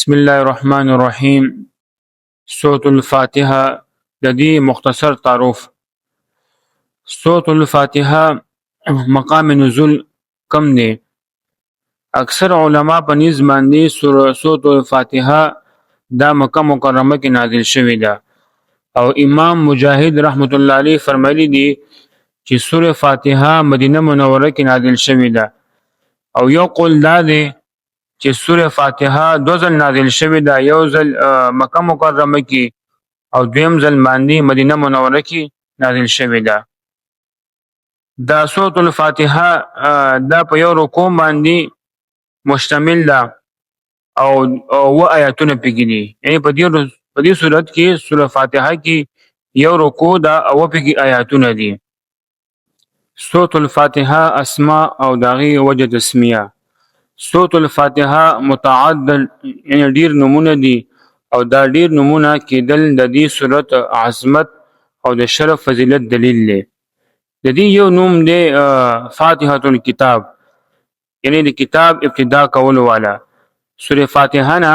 بسم الله الرحمن الرحیم. سورة الفاتحه د دې مختصر تعارف. سورة الفاتحه مقام نزول کم دی. اکثر علما په نسبت باندې سورة الفاتحه دا مکه مکرمه کې نازل شوې ده، او امام مجاهد رحمت الله علیه فرمایلی دی چې سورة فاتحه مدینه منوره کې نازل شوې ده، او یو قول دا دی چې سورة فاتحه دو ځل نازل شوې ده، یو ځل مکه مکرمه کې او دویم ځل باندې مدینه منوره کې نازل شوې ده. دا سورة الفاتحه دا په یو رکوع باندې مشتمل ده او و آیاتونه پکې دي، یعنی په دې صورت کې سورة فاتحه کې یو رکوع ده او پکې آیاتونه دي. سورة الفاتحه اسماء او داغي وجه تسمیه. سورة الفاتحه متعدد یعنی ډیر نمونه دي، او دا ډیر نمونه کېدل د دې صورت عظمت او د شرف فضیلت دلیل دی. د دې یو نوم دی فاتحة الكتاب، یعنی د کتاب ابتدا کولو والا. سورة فاتحه نه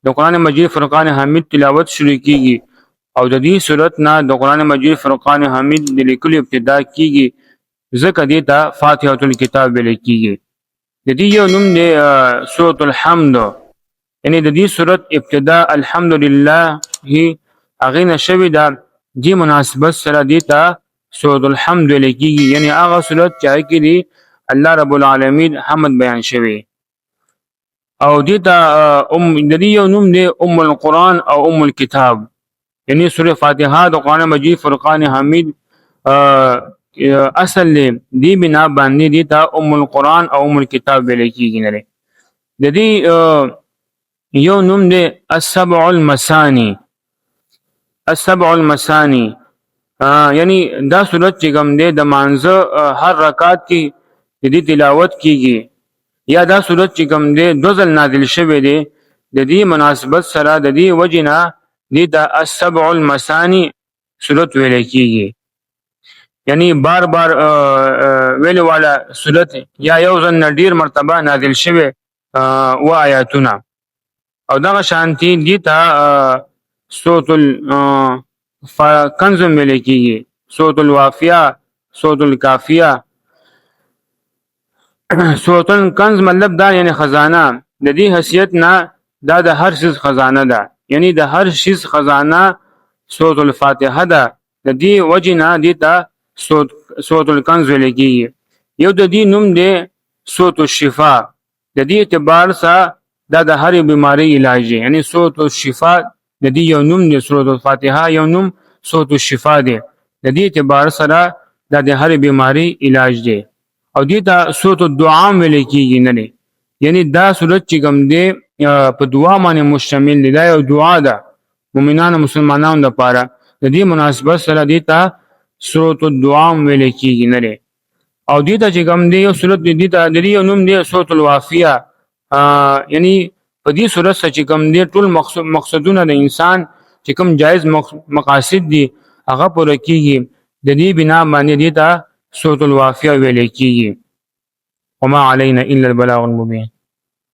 د قرآن مجید فرقان حمید تلاوت شروع کیږي، او د دې صورت نه د قرآن مجید فرقان حمید د لیکلو ابتدا کیږي، ځکه دې ته فاتحة الكتاب ویل کیږي. د دې یو نوم دی سورة الحمد، یعنی د دې صورت ابتدا الحمدلله هغې نه شوې ده، دې مناسبت سره دې ته سورة الحمد ویل کیږي، یعنی هغه صورت چې هغې کې دی الله رب العالمین حمد بیان شوی. او دې ته د دې یو نوم دی ام القرآن او ام الکتاب، یعنی سورة فاتحه د قرآن مجید فرقان حمید اصل دی بنا باندې دی ته ام القرآن او ام الکتاب ویل کیږي. نه د دې یو نوم دی السبع المثانی. السبع المثانی یعنی دا صورت چې کوم دی د مانځه هر رکعت کې د دې تلاوت کیږي، یا دا صورت چې کوم دی دو ځل نازل شوی دی، د دې مناسبت سره د دې وجې نه دې ته السبع المثانی صورت ویل کیږي، یعنی بار بار ویلو والا صورت، یا یو ځل نه ډیر مرتبه نازل شوی و آیاتونه. او دغه شانتي دې ته سورة الکنز ویل کیږي، سورة الوافیه، سورة الکافیه. سورة الکنز مطلب دا یعنی خزانه، د دې حیثیت نه دا د هر شیز خزانه ده، یعنی د هر شیز خزانه سورة الفاتحه ده، د دې وجې نه دې ته سورة الکنز ویل کیږي. یو د دې نوم دی سورة الشفا، د دې اعتبار سره دا د هرې بیماری علاج دی، یعنی سورة الشفا د دې یو نوم دی، سورة الفاتحه یو نوم سورة الشفا دی، د دې اعتبار سره دا د هرې بیماری علاج دی. او دې ته سورة الدعاء ویل کیږي. نه یعنی دا صورت چې کوم دی په دعا باندې مشتمل دی، دا یو دعا ده مؤمنانو مسلمانانو لپاره، د دې مناسبت سره دې ته سورة الدعاء ویل کیږي. نه او دې ته چې کوم دی یو صورت دې ته د دې یو نوم دی سورة الوافیه، یعنی په دې صورت سره چې کوم دی ټول مقصدونه د انسان چې کوم جایز مقاصد دي هغه پوره کیږي، د دې بنا باندې دې ته سورة الوافیه ویل کیږي. وما علینا الا البلاغ المبین.